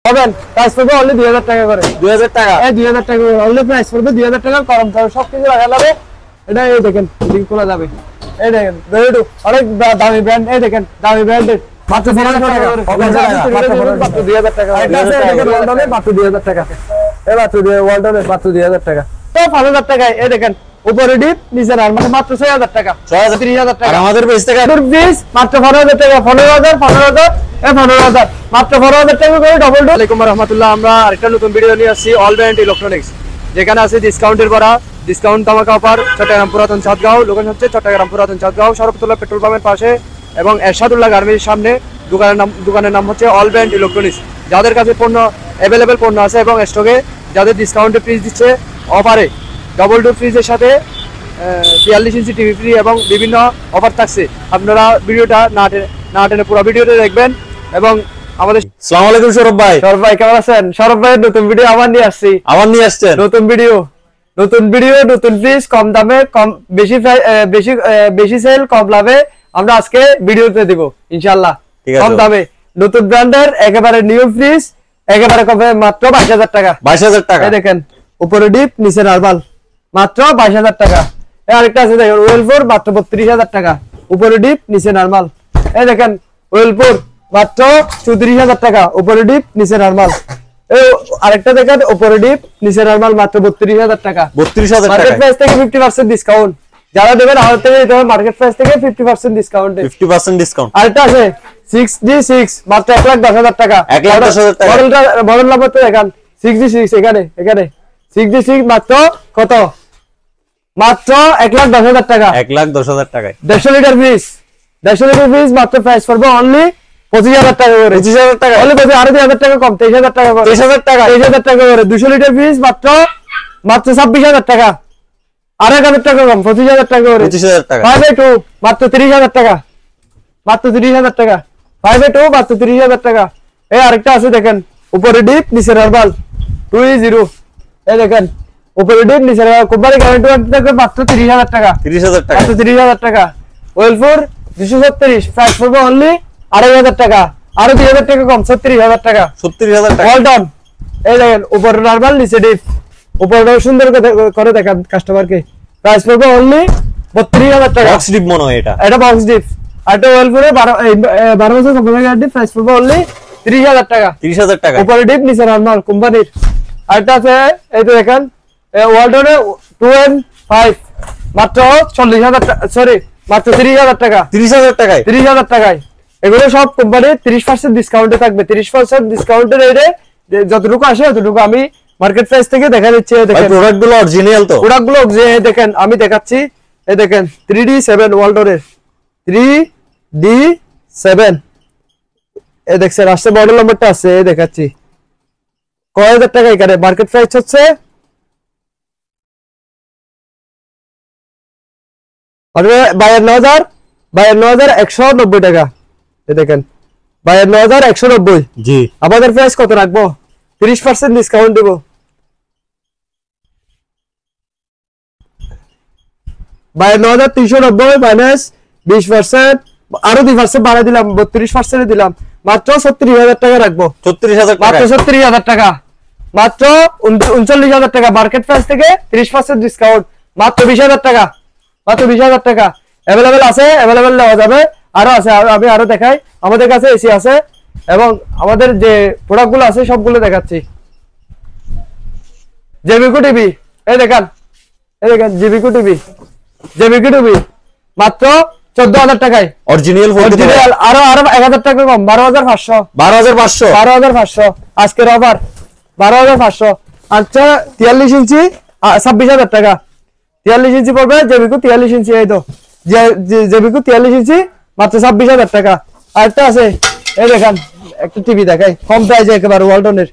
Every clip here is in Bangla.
হবেন প্রাইস পড়বে অনলি 2000 টাকা করে 2000 টাকা এই 2000 টাকা অনলি প্রাইস পড়বে 2000 টাকা কম দামে সবকিছু রাখা যাবে এটা এই দেখেন লিংক খোলা যাবে এই দেখেন বেরুডু অনেক দামি ব্র্যান্ড এই দেখেন দামি ব্র্যান্ডের মাত্র 2000 টাকা মাত্র 2000 টাকা এটা আছে দেখেন ওয়ালটনে মাত্র 2000 টাকা এই মাত্র ওয়ালটনে মাত্র 2000 টাকা তো 5000 টাকা এই দেখেন উপরে ডিপ নিচে আর মানে মাত্র 6000 টাকা 3000 টাকা আমাদের বেশ টাকা পিস মাত্র 15000 টাকা 15000 এই 15000 মাত্র 15000 টাকা করে ডবল ডোর। আলাইকুম ওয়া রাহমাতুল্লাহ। আমরা আরেকটা নতুন ভিডিও নিয়ে আসছি অল ব্র্যান্ড ইলেকট্রনিক্স, যেখানে আছে ডিসকাউন্টের ভরা ডিসকাউন্ট ধামাকা অফার। চট্টগ্রাম পুরাতন চাঁদগাঁও, লোকেশন হচ্ছে চট্টগ্রাম পুরাতন চাঁদগাঁও শরফতুল্লাহ পেট্রোল পাম্পের পাশে এবং এরশাদুল্লাহ গার্মেন্টসের সামনে। দোকানের নাম হচ্ছে অল ব্র্যান্ড ইলেকট্রনিক্স। যাদের কাছে পণ্য অ্যাভেলেবেল পণ্য আছে এবং স্টকে যাদের ডিসকাউন্টে ফ্রিজ দিচ্ছে অফারে, ডবল ডোর ফ্রিজের সাথে 43 ইঞ্চি টিভি ফ্রি এবং বিভিন্ন অফার থাকছে। আপনারা ভিডিওটা না টেনে পুরো ভিডিওটা দেখবেন। এবং আমাদের আসসালামু আলাইকুম সৌরভ ভাই। সৌরভ ভাই কেমন আছেন? সৌরভ ভাই নতুন ভিডিও আবার নিয়ে আসছেন। নতুন ভিডিও নতুন ফ্রিজ কম দামে কম বেশি সেল কম লাভে আমরা আজকে ভিডিওতে দিব ইনশাআল্লাহ। কম দামে নতুন ব্র্যান্ডের একেবারে নিউ ফ্রিজ একেবারে কমে মাত্র 22000 টাকা। 22000 টাকা দেখেন, উপরে ডিপ নিচে নরমাল মাত্র 22000 টাকা। এই আরেকটা আছে দেখেন ওয়েলপুর মাত্র 32000 টাকা, উপরে ডিপ নিচে নরমাল। এই দেখেন ওয়েলপুর মাত্র 34000 টাকা, উপরে ডিপ নিচে নরমাল। এই আরেকটা দেখেন উপরে ডিপ নিচে নরমাল মাত্র 32000 টাকা। 32000 টাকা মার্কেট প্রাইস থেকে 50% ডিসকাউন্ট। যারা দেবেন আমাদের থেকে দিতে হবে মার্কেট প্রাইস থেকে 50% ডিসকাউন্ট। 50% ডিসকাউন্ট। আরেকটা আছে 6G6 মাত্র 1,10,000 টাকা। 1,10,000 টাকা মডেল নাম্বার তো দেখেন 6G6 এখানে 6G6 মাত্র কত? মাত্র 1,10,000 টাকা। 1,10,000 টাকায় 150 লিটার ফ্রিজ মাত্র প্রাইস পড়বে অনলি 25000 টাকা করে। 25000 টাকা অনলি 2,500 টাকা কম 23000 টাকা করে। 23000 টাকা করে 200 লিটার ফ্রিজ মাত্র 26000 টাকা। 1000 টাকা কম 25000 টাকা করে। 25000 টাকা 5/2 মাত্র 30000 টাকা। 5/2 মাত্র 30000 টাকা। এই আরেকটা আছে দেখেন উপরে ডিপ নিচে নরমাল 2E0। এই দেখেন উপরে ডিপ নিচে কোম্পানি গ্যারান্টি থাকে মাত্র 30000 টাকা। 30000 টাকা ওয়েলপুর 236 প্রাইস পড়বে অনলি 2500 টাকা। আরো 2000 টাকা কম 37000 টাকা। 70000 টাকা ওয়ালটন। এই দেখেন উপরে নরমাল নিচে ডিপ, উপরে সুন্দর করে দেখান কাস্টমারকে। প্রাইস পড়বে অনলি 32000 টাকা। বক্স ডিপ মনে হয় এটা বক্স ডিপ। আর এটা ওয়েলপুরে 12 বছর কোম্পানি গ্যারান্টি প্রাইস পড়বে অনলি 30000 টাকা। 30000 টাকা উপরে ডিপ নিচে নরমাল কোম্পানির। আর এটা আছে এই তো দেখেন ওয়ালটনে 2N5 মাত্র 40000 টাকা, সরি মাত্র 30000 টাকা। 30000 টাকায় এগুলো সব কোম্পানি 30% ডিসকাউন্টে থাকবে। 30% ডিসকাউন্টের রেটে যতটুকু আসে ততটুকু আমি মার্কেট প্রাইস থেকে দেখা দিচ্ছি। দেখেন প্রোডাক্টগুলো অরিজিনাল তো, প্রোডাক্টগুলো দেখেন আমি দেখাচ্ছি। এই দেখেন 3D7 ওয়ালটনের 3D7 এই দেখছেন আসছে মডেল নাম্বারটা আছে এই দেখাচ্ছি। কয় হাজার টাকা এখানে মার্কেট প্রাইস হচ্ছে 52190 টাকা। এই দেখেন 52190। জি আমাদের প্রাইস কত রাখবো? 30% ডিসকাউন্ট দেব। 52390 মাইনাস 20% আরো 2% বাড়াই দিলাম 32% দিলাম মাত্র 37000 টাকা রাখবো। 37000 মাত্র 37000 টাকা মাত্র 39000 টাকা মার্কেট প্রাইস থেকে 30% ডিসকাউন্ট মাত্র 20000 টাকা। মাত্র 20000 টাকা अवेलेबल আছে, अवेलेबल নেওয়া যাবে। আরো আছে, আমি আরো দেখাই। আমাদের কাছে এসি আছে এবং আমাদের যে প্রোডাক্টগুলো আছে সবগুলো দেখাচ্ছি। জেবিকো টিভি এই দেখেন জেবিকো টিভি মাত্র 14000 টাকায় অরিজিনাল। আরো 1000 টাকা কম 12500 আজকের অফার 12500। আচ্ছা 43 ইঞ্চি 26000 টাকা। 43 ইঞ্চি পড়বে জেবিকো 43 ইঞ্চি। এই তো জেবিকো 43 ইঞ্চি মাত্র 26000 টাকা। আরেকটা আছে এই দেখেন একটা টিভি দেখাই কম প্রাইসে একেবারে ওয়ালটনের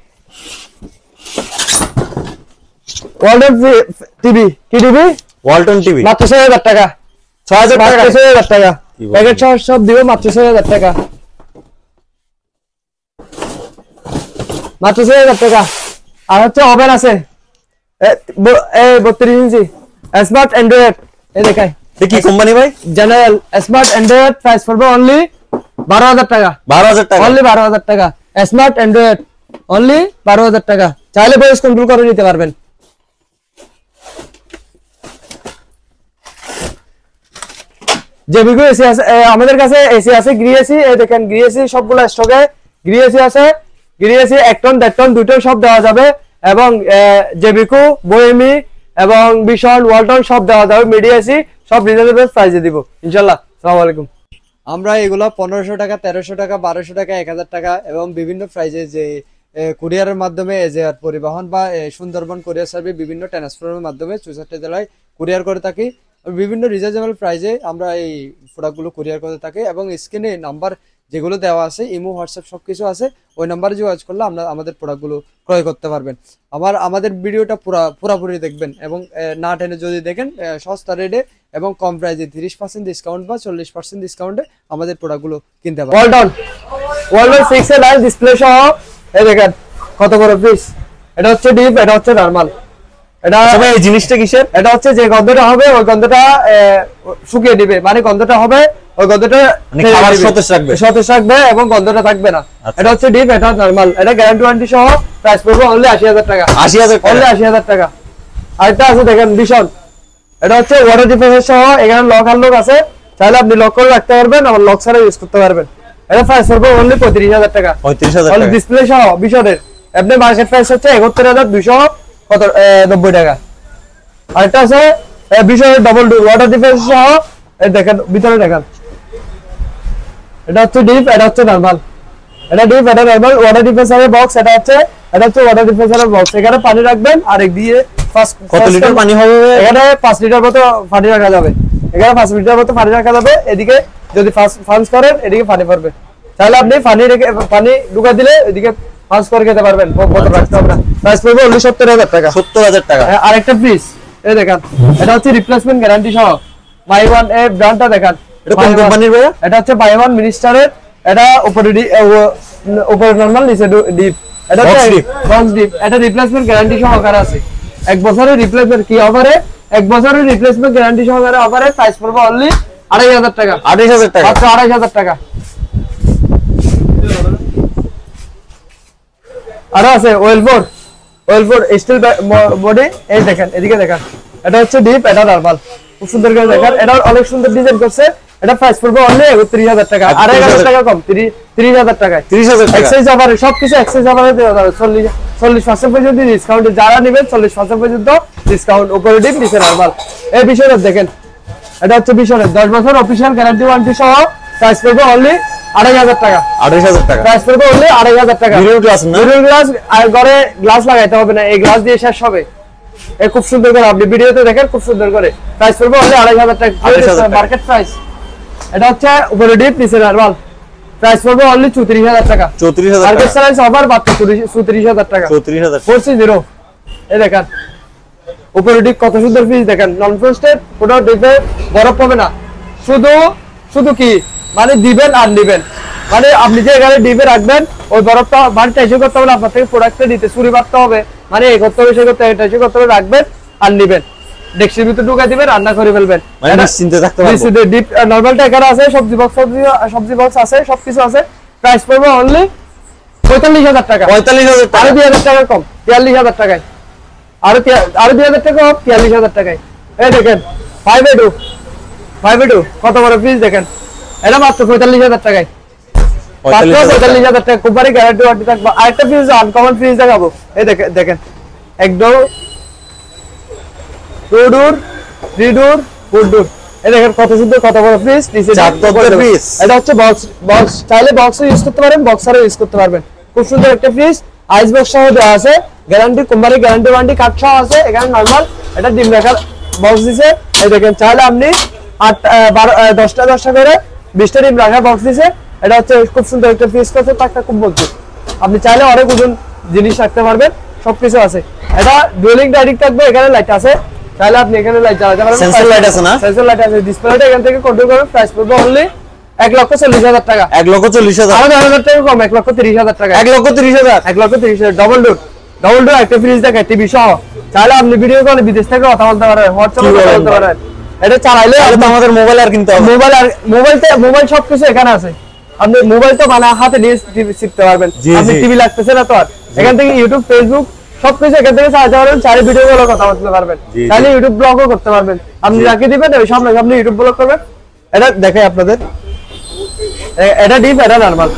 টিভি। কি টিভি? ওয়ালটন টিভি মাত্র 6000 টাকা। 6000 টাকা প্যাকেট সব দিব মাত্র 6000 টাকা। মাত্র 6000 টাকা। আর হচ্ছে ওভেন আছে 32 ইঞ্চি স্মার্ট অ্যান্ড্রয়েড। এই দেখাই কি কোম্পানি ভাই? জেনারেল স্মার্ট অ্যান্ড্রয়েড প্রাইস পড়বে অনলি 12000 টাকা। 12000 টাকা অনলি 12000 টাকা স্মার্ট অ্যান্ড্রয়েড অনলি 12,000 টাকা। চাইলে ভয়েস কন্ট্রোল করে নিতে পারবেন। জেবিকো এসি আছে আমাদের কাছে, এসি আছে, গ্রি এসি, এই দেখেন গ্রি এসি সবগুলো স্টকে গ্রি এসি আছে। গ্রি এসি 1 টন 1.5 টন দুটো সব দেওয়া যাবে, এবং জেবিকো, বোয়েমি এবং বিশন, ওয়ালটন সব দেওয়া যাবে। মিডিয়া এসি সব রিজনেবল প্রাইসে দিব ইনশাআল্লাহ। আসসালামু আলাইকুম। আমরা এগুলো 1500 টাকা, 1300 টাকা, 1200 টাকা, 1000 টাকা এবং বিভিন্ন প্রাইজে যে কুরিয়ারের মাধ্যমে এজেআর পরিবহন বা সুন্দরবন কুরিয়ার সার্ভিস বিভিন্ন ট্রান্সফারের মাধ্যমে 64 জেলায় কুরিয়ার করে থাকি। বিভিন্ন রিজনেবল প্রাইজে আমরা এই প্রোডাক্টগুলো কুরিয়ার করে থাকি, এবং স্ক্রিনে নাম্বার যেগুলো দেওয়া আছে, ইমো, হোয়াটসঅ্যাপ সবকিছু আছে, ওই নাম্বারে যোগাযোগ করলে আমরা আমাদের প্রোডাক্টগুলো ক্রয় করতে পারবেন। আমাদের ভিডিওটা পুরোপুরি দেখবেন, এবং না টেনে যদি দেখেন সস্তা রেটে এবং কম প্রাইসে 30% ডিসকাউন্ট বা 40% ডিসকাউন্টে আমাদের প্রোডাক্টগুলো কিনতে পারবেন। ওয়ালটন 6 এর লাইন ডিসপ্লে সহ এই দেখেন কত বড় পিস। এটা হচ্ছে ডিপ, এটা হচ্ছে নরমাল। এটা তবে এই জিনিসটা কিসের? এটা হচ্ছে যে গন্ধটা হবে ওই গন্ধটা শুকিয়ে দিবে, মানে গন্ধটা হবে ওই গন্ধটা খাবার সতেজ রাখবে এবং গন্ধটা থাকবে না। এটা হচ্ছে ডিপ, এটা নরমাল। এটা গ্যারান্টি ওয়ারেন্টি সহ প্রাইস পড়বে অনলি 80,000 টাকা। 80,000 টাকা। আরেকটা আছে দেখেন বিশন, এটা হচ্ছে ওয়াটার ডিফেন্স সহ, এখানে লক আনলক আছে, চাইলে আপনি লক করে রাখতে পারবেন, আবার লক ছাড়া ইউজ করতে পারবেন। এটা প্রাইস পড়বে অনলি 35,000 টাকা। 35,000 টাকা ডিসপ্লে সহ বিশনের। আপনি মার্কেট প্রাইস হচ্ছে 71,290 টাকা। আরেকটা আছে বিশনের ডাবল ডোর ওয়াটার ডিফেন্স সহ, এই দেখেন ভিতরে দেখেন। এটা হচ্ছে ডিপ, এটা হচ্ছে নরমাল। এটা ডিপ, এটা নরমাল। ওয়াটার ডিফেন্সারের বক্স এটা হচ্ছে ওয়াটার ডিফেন্সারের বক্স। এখানে পানি রাখবেন, আর এক দিয়ে কত লিটার পানি হবে? এখানে 5 লিটার মতো পানি রাখা যাবে। এখানে 5 লিটার মতো পানি রাখা যাবে। এদিকে যদি ফান্স করেন এদিকে পানি পড়বে, তাহলে আপনি পানি ঢুকা দিলে এদিকে ফান্স করে খেতে পারবেন। কত রাখতে হবে না। প্রাইস পড়বে অনলি 70,000 টাকা। 70,000 টাকা। আরেকটা পিস এই দেখেন, এটা হচ্ছে রিপ্লেসমেন্ট গ্যারান্টি সহ বাই ওয়ান। এই ব্র্যান্ডটা দেখেন, এটা কোন কোম্পানির ভাইয়া? এটা হচ্ছে বাই ওয়ান মিনিস্টারের। এটা উপরে নরমাল, নিচে ডিপ। এটা হচ্ছে বক্স ডিপ। এটা রিপ্লেসমেন্ট গ্যারান্টি সহকারে আছে। 1 বছরের রিপ্লেসমেন্ট কি অফারে, 1 বছরের রিপ্লেসমেন্ট গ্যারান্টি সহকারে অফারে প্রাইস পড়বে অনলি 2,500 টাকা। 2,500 টাকা, মাত্র 2,500 টাকা। আরো আছে ওয়েলবোর্ড স্টিল বডি। এই দেখেন, এদিকে দেখেন, এটা হচ্ছে ডিপ, এটা নরমাল। খুব সুন্দর করে দেখেন, এটা অনেক সুন্দর ডিজাইন করছে। এটা প্রাইস পড়বে অনলি 31,000 টাকা। 2,500 টাকা কম, 30,000 টাকায়। 30,000 টাকা এক্সচেঞ্জ অফারে সবকিছু এক্সচেঞ্জ অফারে দেওয়া যাবে। 40% পর্যন্ত ডিসকাউন্ট, যারা নেবেন 40% পর্যন্ত ডিসকাউন্ট। উপরে ডিপ, নিচে নরমাল। এই বিষয়টা দেখেন, এটা হচ্ছে বিষয়ের 10 বছর অফিশিয়াল গ্যারান্টি ওয়ারেন্টি সহ প্রাইস পড়বে অনলি 2,500 টাকা। 2,500 টাকা প্রাইস পড়বে অনলি 2,500 টাকা। মিরর গ্লাস না? মিরর গ্লাস, আর ঘরে গ্লাস লাগাইতে হবে না, এই গ্লাস দিয়ে শেষ হবে। এই খুব সুন্দর করে আপনি ভিডিওতে দেখেন, খুব সুন্দর করে। প্রাইস পড়বে অনলি 2,500 টাকা, মার্কেট প্রাইস। এটা হচ্ছে উপরে ডিপ, নিচে নরমাল। প্রাইস পড়বে অনলি 34,000 টাকা। 34,000 টাকা। মার্কেট প্রাইস অফার মাত্র 34,000 টাকা। 34,000 430। এই দেখেন উপরে ডিপ, কত সুন্দর পিস দেখেন। নন ফ্রস্টেড, কোনো ডিপে বরফ পাবে না। শুধু কি মানে দিবেন আর নিবেন, মানে আপনি যে এখানে ডিপে রাখবেন ওই বরফটা মানে টেস্ট করতে হবে, আপনার থেকে প্রোডাক্টটা নিতে চুরি মারতে হবে, মানে এই করতে হবে, সে করতে হবে, টেস্ট করতে হবে, রাখবেন আর নিবেন। ডেক্সির ভিতরে ঢুকাই দিবেন, রান্না করে ফেলবেন। মানে নিশ্চিন্তে থাকতে পারবেন। ডিপ নরমালটা এখানে আছে, সবজি বক্স আছে, সবকিছু আছে। প্রাইস পড়বে অনলি 45,000 টাকা। 45,000 টাকা। আরো 2,000 টাকা কম, 43,000 টাকায়। আরো 2,000 টাকা কম, 43,000 টাকায়। এই দেখেন 5A2 কত বড় পিস দেখেন। এটা মাত্র 45,000 টাকায়। 45,000 টাকা কোম্পানি গ্যারান্টি ওয়ারেন্টি থাকবে। আরেকটা পিস আনকমন পিস দেখাবো। এই দেখেন একদম 2 ডোর 3 ডোর 4 ডোর। এই দেখেন কত সুন্দর, কত বড় পিস। নিচে পিস। এটা হচ্ছে বক্স চাইলে বক্স ইউজ করতে পারেন, বক্সারও ইউজ করতে পারবেন। খুব সুন্দর একটা পিস, আইস বক্স সহ দেওয়া আছে। Guarantee company guarantee warranty card সহ আছে। এখানে নরমাল এটা ডিম রাখার বক্স দিছে। এই দেখেন চাইলে আপনি 10টা করে 20টা ডিম রাখার বক্স দিছে। এটা হচ্ছে খুব সুন্দর একটা পিস করছে, তাকটা খুব মজবুত। আপনি চাইলে অনেক ওজন জিনিস রাখতে পারবেন, সবকিছু আছে। এটা ডুয়েলিং লাইটিং থাকবে, এখানে লাইট আছে, চাইলে আপনি এখানে লাইট জ্বালাতে পারবেন। সেন্সর লাইট আছে না? সেন্সর লাইট আছে। ডিসপ্লেটা এখান থেকে কন্ট্রোল করবেন। প্রাইস পড়বে অনলি 1,40,000 টাকা। 1,40,000। আরো 10,000 টাকা কম, 1,30,000 টাকা। 1,30,000। 1,30,000 ডাবল ডোর একটা ফ্রিজ দেখে, টিভি সহ। চাইলে আপনি ভিডিও কলে বিদেশ থেকে কথা বলতে পারেন, হোয়াটসঅ্যাপে কথা বলতে পারেন। এটা চালাইলে আমাদের মোবাইল আর কিনতে হবে। মোবাইল সবকিছু এখানে আছে। আপনি মোবাইল তো বানা হাতে নিয়ে শিখতে পারবেন। আপনি টিভি লাগতেছে না তো আর, এখান থেকে ইউটিউব, ফেসবুক সবকিছু এখান থেকে সার্চ করবেন, চারি ভিডিও গুলো কথা বলতে পারবেন, চাইলে ইউটিউব ব্লগও করতে পারবেন। আপনি রাখি দিবেন ওই সামনে সামনে ইউটিউব ব্লগ করবেন। এটা দেখাই আপনাদের, এটা ডিপ, এটা নরমাল।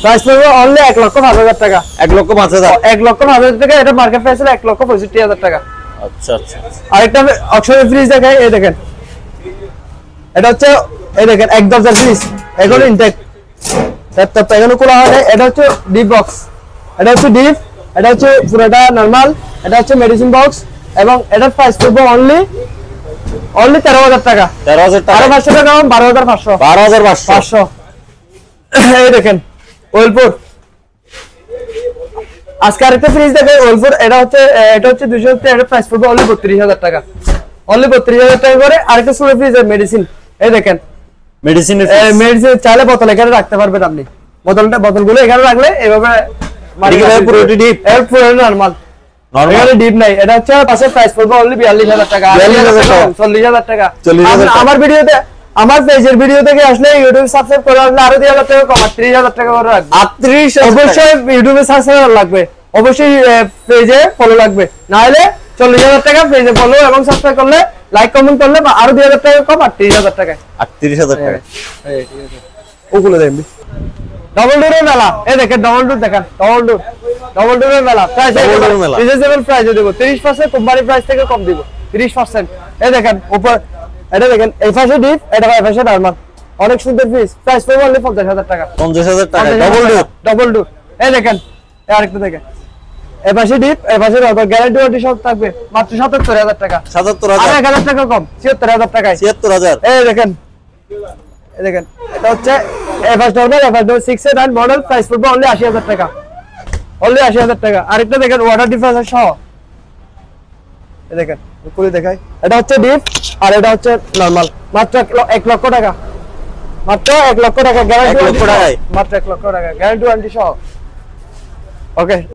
প্রাইস পড়বে অনলি 1,05,000 টাকা। 1,05,000, 1,05,000 টাকা। এটা মার্কেট প্রাইস হলো 1,65,000 টাকা। আচ্ছা আচ্ছা। আরেকটা অক্সফোর্ড ফ্রিজ দেখাই, এই দেখেন, এটা হচ্ছে এই দেখেন 1 দরজার ফ্রিজ, এখন ইনটেক সেটআপ এখনো খোলা হয় নাই। এটা হচ্ছে ডিপ বক্স, এটা হচ্ছে ডিপ, এটা হচ্ছে পুরোটা নরমাল, এটা হচ্ছে মেডিসিন বক্স, এবং এটার প্রাইস পড়বে অনলি 13,000 টাকা। 13,000 টাকা, আরো 500 টাকা কম, 12,500। 12,500। এই দেখেন ওয়েলপুর। আজকে আরেকটা ফ্রিজ দেখে ওয়েলপুর, এটা হচ্ছে 200, এর প্রাইস পড়বে অনলি 32,000 টাকা। অনলি 32,000 টাকা করে। আরেকটা সুপার ফ্রিজ মেডিসিন, এই দেখেন মেডিসিন চাইলে বোতল এখানে রাখতে পারবেন আপনি। বোতলগুলো এখানে রাখলে এভাবে পুরোটি ডিপ, এর পুরো নরমাল, এখানে ডিপ নাই। এটা হচ্ছে পাশে প্রাইস পড়বে অনলি 42,000 টাকা। 40,000 টাকা। আমার ভিডিওতে, আমার পেজের ভিডিও থেকে আসলে ইউটিউব সাবস্ক্রাইব করে আসলে আরো 2,000 টাকা কম, 30,000 টাকা করে রাখবে। 38,000। অবশ্যই ইউটিউবে সাবস্ক্রাইব লাগবে, অবশ্যই পেজে ফলো লাগবে, না হলে 40,000 টাকা। পেজে ফলো এবং সাবস্ক্রাইব করলে, লাইক কমেন্ট করলে আরো 2,000 টাকা কম, 38,000 টাকা। 38,000 টাকা। ওগুলো দেখবি। ডবল ডোরের মেলা, এই দেখেন ডবল ডোর দেখেন, ডবল ডোরের মেলা। প্রাইস রিজনেবল প্রাইসে দেব, 30% কোম্পানি প্রাইস থেকে কম দিব, 30%। এই দেখেন উপর, এটা দেখেন এই পাশে ডিপ, এটা এই পাশে নরমাল, অনেক সুন্দর পিস। প্রাইস পড়বে অনলি 50,000 টাকা। 50,000 টাকা ডবল ডোর। এই দেখেন, এই আরেকটা দেখেন, এই পাশে ডিপ, এই পাশে নরমাল, গ্যারান্টি ওয়ারেন্টি সব থাকবে, মাত্র 77,000 টাকা। 77,000, আর 1,000 টাকা কম, 76,000 টাকায়। 76,000। এই দেখেন, এই দেখেন, এটা হচ্ছে FS normal, FS 6 model. Price পড়বে অনলি 80,000 টাকা, অনলি 80,000 টাকা। আরেকটা দেখেন ওয়াটার ডিফারেন্স সহ, এই দেখেন পুরো দেখাই। এটা হচ্ছে ডিপ আর এটা হচ্ছে নরমাল, মাত্র 1 লক্ষ টাকা, মাত্র 1 লক্ষ টাকা গ্যারান্টি, 1 লক্ষ টাকায়, মাত্র 1 লক্ষ টাকা গ্যারান্টি ওয়ারেন্টি সহ। ওকে।